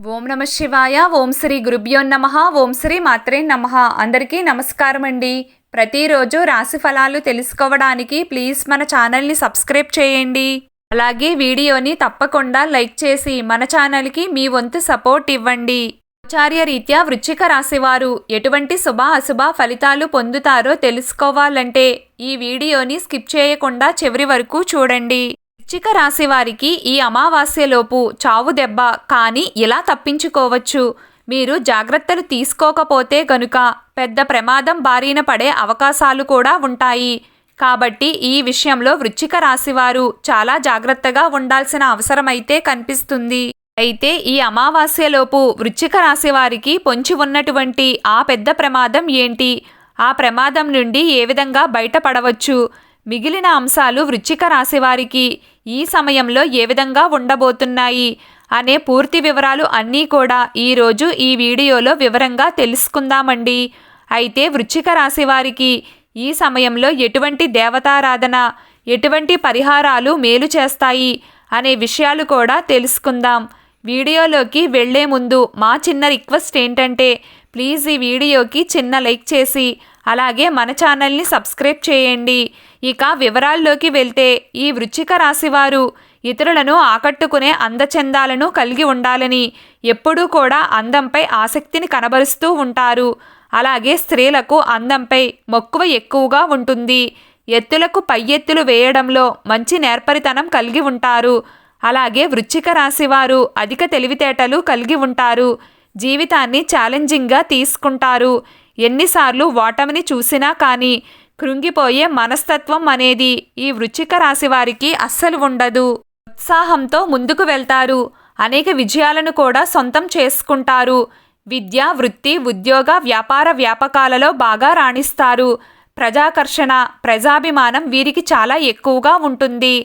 ఓం నమ శివాయ. ఓం శ్రీ గురుభ్యో నమః. ఓం శ్రీ మాత్రే నమః. అందరికీ నమస్కారం అండి. ప్రతిరోజు రాశి ఫలాలు తెలుసుకోవడానికి ప్లీజ్ మన ఛానల్ని సబ్స్క్రైబ్ చేయండి. అలాగే వీడియోని తప్పకుండా లైక్ చేసి మన ఛానల్కి మీ వంతు సపోర్ట్ ఇవ్వండి. ఆచార్య రీత్యా వృశ్చిక రాశివారు ఎటువంటి శుభ అశుభ ఫలితాలు పొందుతారో తెలుసుకోవాలంటే ఈ వీడియోని స్కిప్ చేయకుండా చివరి వరకు చూడండి. వృశ్చిక రాశి వారికి ఈ అమావాస్యలోపు చావు దెబ్బ కానీ ఇలా తప్పించుకోవచ్చు. మీరు జాగ్రత్తలు తీసుకోకపోతే గనుక పెద్ద ప్రమాదం బారిన పడే అవకాశాలు కూడా ఉంటాయి. కాబట్టి ఈ విషయంలో వృశ్చిక రాశివారు చాలా జాగ్రత్తగా ఉండాల్సిన అవసరమైతే కనిపిస్తుంది. అయితే ఈ అమావాస్యలోపు వృశ్చిక రాశి వారికి పొంచి ఉన్నటువంటి ఆ పెద్ద ప్రమాదం ఏంటి, ఆ ప్రమాదం నుండి ఏ విధంగా బయటపడవచ్చు, మిగిలిన అంశాలు వృశ్చిక రాశి వారికి ఈ సమయంలో ఏ విధంగా ఉండబోతున్నాయి అనే పూర్తి వివరాలు అన్నీ కూడా ఈరోజు ఈ వీడియోలో వివరంగా తెలుసుకుందామండి. అయితే వృశ్చిక రాశి వారికి ఈ సమయంలో ఎటువంటి దేవతారాధన, ఎటువంటి పరిహారాలు మేలు చేస్తాయి అనే విషయాలు కూడా తెలుసుకుందాం. వీడియోలోకి వెళ్లే ముందు మా చిన్న రిక్వెస్ట్ ఏంటంటే ప్లీజ్ ఈ వీడియోకి చిన్న లైక్ చేసి అలాగే మన ఛానల్ని సబ్స్క్రైబ్ చేయండి. ఇక వివరాల్లోకి వెళ్తే ఈ వృశ్చిక రాశివారు ఇతరులను ఆకట్టుకునే అందచందాలను కలిగి ఉండాలని ఎప్పుడూ కూడా అందంపై ఆసక్తిని కనబరుస్తూ ఉంటారు. అలాగే స్త్రీలకు అందంపై మక్కువ ఎక్కువగా ఉంటుంది. ఎత్తులకు పై ఎత్తులు వేయడంలో మంచి నేర్పరితనం కలిగి ఉంటారు. అలాగే వృశ్చిక రాశివారు అధిక తెలివితేటలు కలిగి ఉంటారు. జీవితాన్ని ఛాలెంజింగ్గా తీసుకుంటారు. ఎన్నిసార్లు ఓటమిని చూసినా కానీ కృంగిపోయే మనస్తత్వం అనేది ఈ వృశ్చిక రాశి వారికి అస్సలు ఉండదు. ఉత్సాహంతో ముందుకు వెళ్తారు. అనేక విజయాలను కూడా సొంతం చేసుకుంటారు. విద్య, వృత్తి, ఉద్యోగ, వ్యాపార వ్యాపకాలలో బాగా రాణిస్తారు. ప్రజాకర్షణ, ప్రజాభిమానం వీరికి చాలా ఎక్కువగా ఉంటుంది.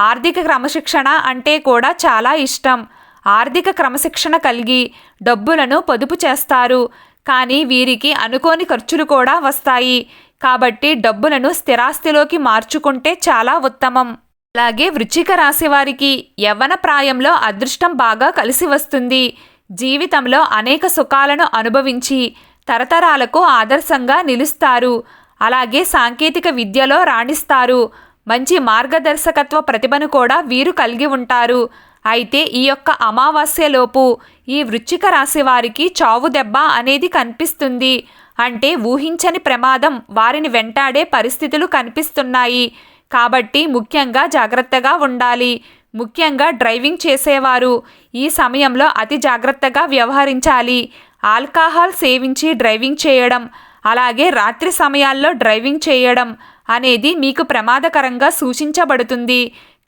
ఆర్థిక క్రమశిక్షణ అంటే కూడా చాలా ఇష్టం. ఆర్థిక క్రమశిక్షణ కలిగి డబ్బులను పొదుపు చేస్తారు. కానీ వీరికి అనుకోని ఖర్చులు కూడా వస్తాయి. కాబట్టి డబ్బులను స్థిరాస్తిలోకి మార్చుకుంటే చాలా ఉత్తమం. అలాగే వృశ్చిక రాశి వారికి యవ్వన ప్రాయంలో అదృష్టం బాగా కలిసి వస్తుంది. జీవితంలో అనేక సుఖాలను అనుభవించి తరతరాలకు ఆదర్శంగా నిలుస్తారు. అలాగే సాంకేతిక విద్యలో రాణిస్తారు. మంచి మార్గదర్శకత్వ ప్రతిభను కూడా వీరు కలిగి ఉంటారు. అయితే ఈ యొక్క అమావాస్యలోపు ఈ వృశ్చిక రాశి వారికి చావు దెబ్బ అనేది కనిపిస్తుంది. అంటే ఊహించని ప్రమాదం వారిని వెంటాడే పరిస్థితులు కనిపిస్తున్నాయి. కాబట్టి ముఖ్యంగా జాగ్రత్తగా ఉండాలి. ముఖ్యంగా డ్రైవింగ్ చేసేవారు ఈ సమయంలో అతి జాగ్రత్తగా వ్యవహరించాలి. ఆల్కహాల్ సేవించి డ్రైవింగ్ చేయడం, అలాగే రాత్రి సమయాల్లో డ్రైవింగ్ చేయడం అనేది మీకు ప్రమాదకరంగా సూచించబడుతుంది.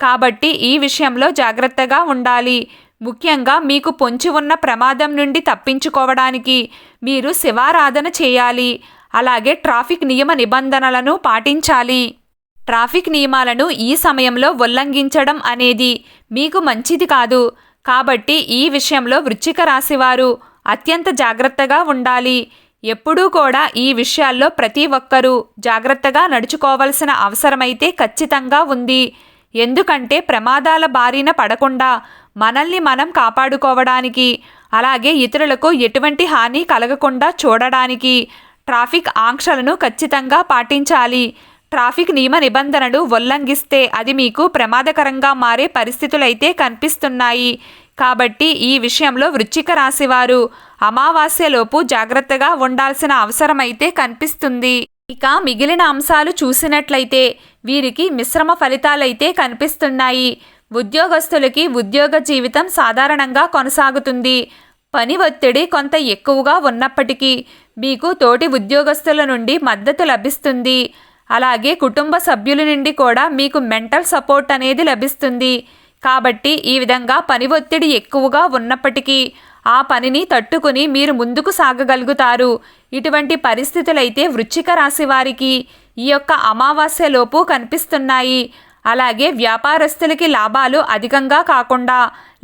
కాబట్టి ఈ విషయంలో జాగ్రత్తగా ఉండాలి. ముఖ్యంగా మీకు పొంచి ఉన్న ప్రమాదం నుండి తప్పించుకోవడానికి మీరు శివారాధన చేయాలి. అలాగే ట్రాఫిక్ నియమ నిబంధనలను పాటించాలి. ట్రాఫిక్ నియమాలను ఈ సమయంలో ఉల్లంఘించడం అనేది మీకు మంచిది కాదు. కాబట్టి ఈ విషయంలో వృశ్చిక రాశివారు అత్యంత జాగ్రత్తగా ఉండాలి. ఎప్పుడూ కూడా ఈ విషయాల్లో ప్రతి ఒక్కరూ జాగ్రత్తగా నడుచుకోవాల్సిన అవసరమైతే ఖచ్చితంగా ఉంది. ఎందుకంటే ప్రమాదాల బారిన పడకుండా మనల్ని మనం కాపాడుకోవడానికి, అలాగే ఇతరులకు ఎటువంటి హాని కలగకుండా చూడడానికి ట్రాఫిక్ ఆంక్షలను ఖచ్చితంగా పాటించాలి. ట్రాఫిక్ నియమ నిబంధనలు ఉల్లంఘిస్తే అది మీకు ప్రమాదకరంగా మారే పరిస్థితులైతే కనిపిస్తున్నాయి. కాబట్టి ఈ విషయంలో వృశ్చిక రాశివారు అమావాస్యలోపు జాగ్రత్తగా ఉండాల్సిన అవసరమైతే కనిపిస్తుంది. ఇక మిగిలిన అంశాలు చూసినట్లయితే వీరికి మిశ్రమ ఫలితాలైతే కనిపిస్తున్నాయి. ఉద్యోగస్తులకి ఉద్యోగ జీవితం సాధారణంగా కొనసాగుతుంది. పని ఒత్తిడి కొంత ఎక్కువగా ఉన్నప్పటికీ మీకు తోటి ఉద్యోగస్తుల నుండి మద్దతు లభిస్తుంది. అలాగే కుటుంబ సభ్యుల నుండి కూడా మీకు మెంటల్ సపోర్ట్ అనేది లభిస్తుంది. కాబట్టి ఈ విధంగా పని ఒత్తిడి ఎక్కువగా ఉన్నప్పటికీ ఆ పనిని తట్టుకుని మీరు ముందుకు సాగగలుగుతారు. ఇటువంటి పరిస్థితులైతే వృశ్చిక రాశి వారికి ఈ యొక్క అమావాస్యలోపు కనిపిస్తున్నాయి. అలాగే వ్యాపారస్తులకి లాభాలు అధికంగా కాకుండా,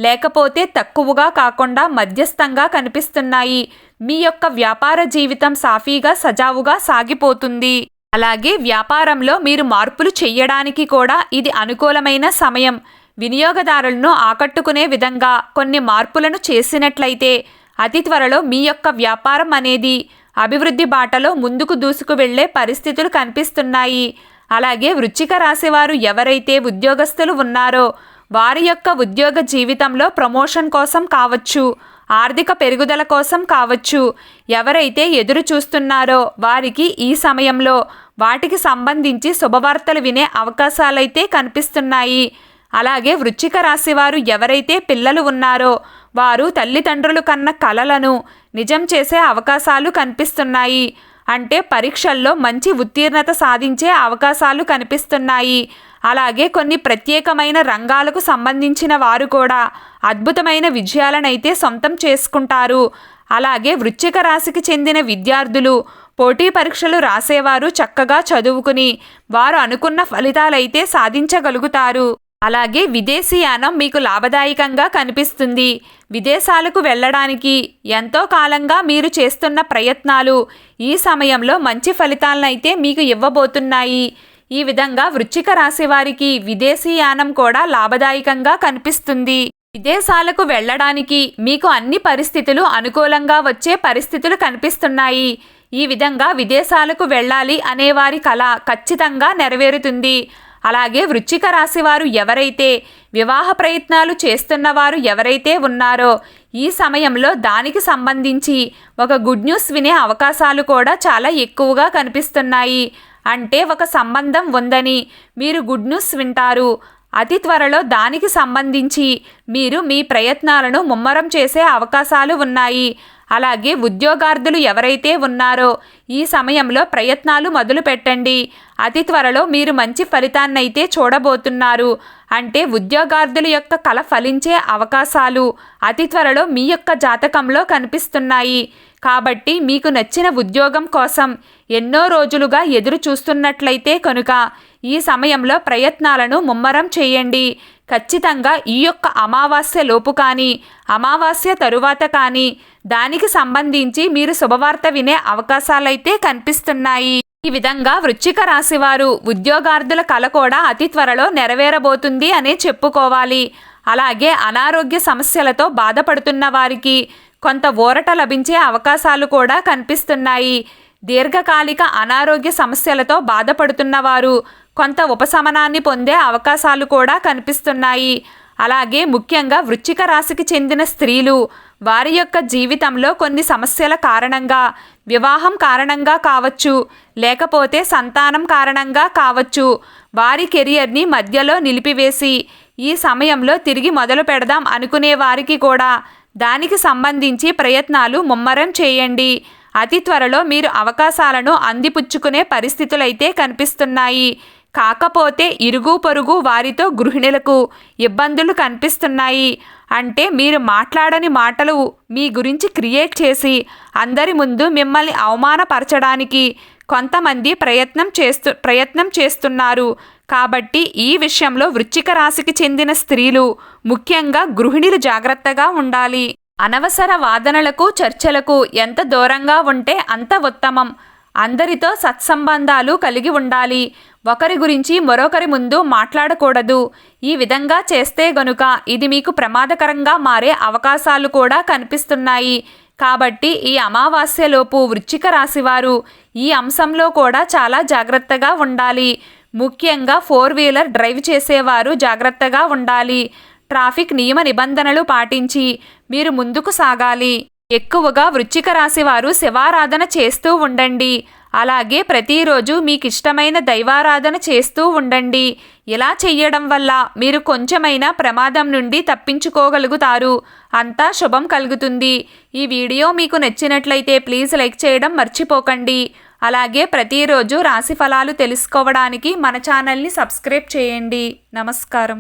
లేకపోతే తక్కువగా కాకుండా మధ్యస్థంగా కనిపిస్తున్నాయి. మీ యొక్క వ్యాపార జీవితం సాఫీగా సజావుగా సాగిపోతుంది. అలాగే వ్యాపారంలో మీరు మార్పులు చేయడానికి కూడా ఇది అనుకూలమైన సమయం. వినియోగదారులను ఆకట్టుకునే విధంగా కొన్ని మార్పులను చేసినట్లయితే అతి త్వరలో మీ యొక్క వ్యాపారం అనేది అభివృద్ధి బాటలో ముందుకు దూసుకు వెళ్లే పరిస్థితులు కనిపిస్తున్నాయి. అలాగే వృశ్చిక రాశి వారు ఎవరైతే ఉద్యోగస్తులు ఉన్నారో వారి యొక్క ఉద్యోగ జీవితంలో ప్రమోషన్ కోసం కావచ్చు, ఆర్థిక పెరుగుదల కోసం కావచ్చు, ఎవరైతే ఎదురు చూస్తున్నారో వారికి ఈ సమయంలో వాటికి సంబంధించి శుభవార్తలు వినే అవకాశాలైతే కనిపిస్తున్నాయి. అలాగే వృశ్చిక రాశి వారు ఎవరైతే పిల్లలు ఉన్నారో వారు తల్లిదండ్రులు కన్న కలలను నిజం చేసే అవకాశాలు కనిపిస్తున్నాయి. అంటే పరీక్షల్లో మంచి ఉత్తీర్ణత సాధించే అవకాశాలు కనిపిస్తున్నాయి. అలాగే కొన్ని ప్రత్యేకమైన రంగాలకు సంబంధించిన వారు కూడా అద్భుతమైన విజయాలనైతే సొంతం చేసుకుంటారు. అలాగే వృశ్చిక రాశికి చెందిన విద్యార్థులు పోటీ పరీక్షలు రాసేవారు చక్కగా చదువుకుని వారు అనుకున్న ఫలితాలైతే సాధించగలుగుతారు. అలాగే విదేశీయానం మీకు లాభదాయకంగా కనిపిస్తుంది. విదేశాలకు వెళ్ళడానికి ఎంతో కాలంగా మీరు చేస్తున్న ప్రయత్నాలు ఈ సమయంలో మంచి ఫలితాలనైతే మీకు ఇవ్వబోతున్నాయి. ఈ విధంగా వృశ్చిక రాశి వారికి విదేశీయానం కూడా లాభదాయకంగా కనిపిస్తుంది. విదేశాలకు వెళ్ళడానికి మీకు అన్ని పరిస్థితులు అనుకూలంగా వచ్చే పరిస్థితులు కనిపిస్తున్నాయి. ఈ విధంగా విదేశాలకు వెళ్ళాలి అనేవారి కల ఖచ్చితంగా నెరవేరుతుంది. అలాగే వృశ్చిక రాశి వారు ఎవరైతే వివాహ ప్రయత్నాలు చేస్తున్నవారు ఎవరైతే ఉన్నారో ఈ సమయంలో దానికి సంబంధించి ఒక గుడ్ న్యూస్ వినే అవకాశాలు కూడా చాలా ఎక్కువగా కనిపిస్తున్నాయి. అంటే ఒక సంబంధం ఉందని మీరు గుడ్ న్యూస్ వింటారు. అతి త్వరలో దానికి సంబంధించి మీరు మీ ప్రయత్నాలను ముమ్మరం చేసే అవకాశాలు ఉన్నాయి. అలాగే ఉద్యోగార్థులు ఎవరైతే ఉన్నారో ఈ సమయంలో ప్రయత్నాలు మొదలు పెట్టండి. అతి త్వరలో మీరు మంచి ఫలితాన్నైతే చూడబోతున్నారు. అంటే ఉద్యోగార్థుల యొక్క కల ఫలించే అవకాశాలు అతి త్వరలో మీ యొక్క జాతకంలో కనిపిస్తున్నాయి. కాబట్టి మీకు నచ్చిన ఉద్యోగం కోసం ఎన్నో రోజులుగా ఎదురు చూస్తున్నట్లయితే కనుక ఈ సమయంలో ప్రయత్నాలను ముమ్మరం చేయండి. ఖచ్చితంగా ఈ యొక్క అమావాస్య లోపు కానీ అమావాస్య తరువాత కానీ దానికి సంబంధించి మీరు శుభవార్త వినే అవకాశాలైతే కనిపిస్తున్నాయి. ఈ విధంగా వృశ్చిక రాశి వారు ఉద్యోగార్థుల కల కూడా అతి త్వరలో నెరవేరబోతుంది అనే చెప్పుకోవాలి. అలాగే అనారోగ్య సమస్యలతో బాధపడుతున్న వారికి కొంత ఊరట లభించే అవకాశాలు కూడా కనిపిస్తున్నాయి. దీర్ఘకాలిక అనారోగ్య సమస్యలతో బాధపడుతున్నవారు కొంత ఉపశమనాన్ని పొందే అవకాశాలు కూడా కనిపిస్తున్నాయి. అలాగే ముఖ్యంగా వృశ్చిక రాశికి చెందిన స్త్రీలు వారి యొక్క జీవితంలో కొన్ని సమస్యల కారణంగా వివాహం కారణంగా కావచ్చు, లేకపోతే సంతానం కారణంగా కావచ్చు, వారి కెరియర్ని మధ్యలో నిలిపివేసి ఈ సమయంలో తిరిగి మొదలు పెడదాం అనుకునే వారికి కూడా దానికి సంబంధించి ప్రయత్నాలు ముమ్మరం చేయండి. అతి త్వరలో మీరు అవకాశాలను అందిపుచ్చుకునే పరిస్థితులైతే కనిపిస్తున్నాయి. కాకపోతే ఇరుగు పొరుగు వారితో గృహిణులకు ఇబ్బందులు కనిపిస్తున్నాయి. అంటే మీరు మాట్లాడని మాటలు మీ గురించి క్రియేట్ చేసి అందరి ముందు మిమ్మల్ని అవమానపరచడానికి కొంతమంది ప్రయత్నం చేస్తున్నారు. కాబట్టి ఈ విషయంలో వృశ్చిక రాశికి చెందిన స్త్రీలు ముఖ్యంగా గృహిణులు జాగ్రత్తగా ఉండాలి. అనవసర వాదనలకు చర్చలకు ఎంత దూరంగా ఉంటే అంత ఉత్తమం. అందరితో సత్సంబంధాలు కలిగి ఉండాలి. ఒకరి గురించి మరొకరి ముందు మాట్లాడకూడదు. ఈ విధంగా చేస్తే గనుక ఇది మీకు ప్రమాదకరంగా మారే అవకాశాలు కూడా కనిపిస్తున్నాయి. కాబట్టి ఈ అమావాస్యలోపు వృశ్చిక రాశివారు ఈ అంశంలో కూడా చాలా జాగ్రత్తగా ఉండాలి. ముఖ్యంగా 4-వీలర్ డ్రైవ్ చేసేవారు జాగ్రత్తగా ఉండాలి. ట్రాఫిక్ నియమ నిబంధనలు పాటించి మీరు ముందుకు సాగాలి. ఎక్కువగా వృశ్చిక రాశి వారు శివారాధన చేస్తూ ఉండండి. అలాగే ప్రతిరోజు మీకు ఇష్టమైన దైవారాధన చేస్తూ ఉండండి. ఇలా చెయ్యడం వల్ల మీరు కొంచెమైనా ప్రమాదం నుండి తప్పించుకోగలుగుతారు. అంతా శుభం కలుగుతుంది. ఈ వీడియో మీకు నచ్చినట్లయితే ప్లీజ్ లైక్ చేయడం మర్చిపోకండి. అలాగే ప్రతిరోజు రాశి ఫలాలు తెలుసుకోవడానికి మన ఛానల్ని సబ్స్క్రైబ్ చేయండి. నమస్కారం.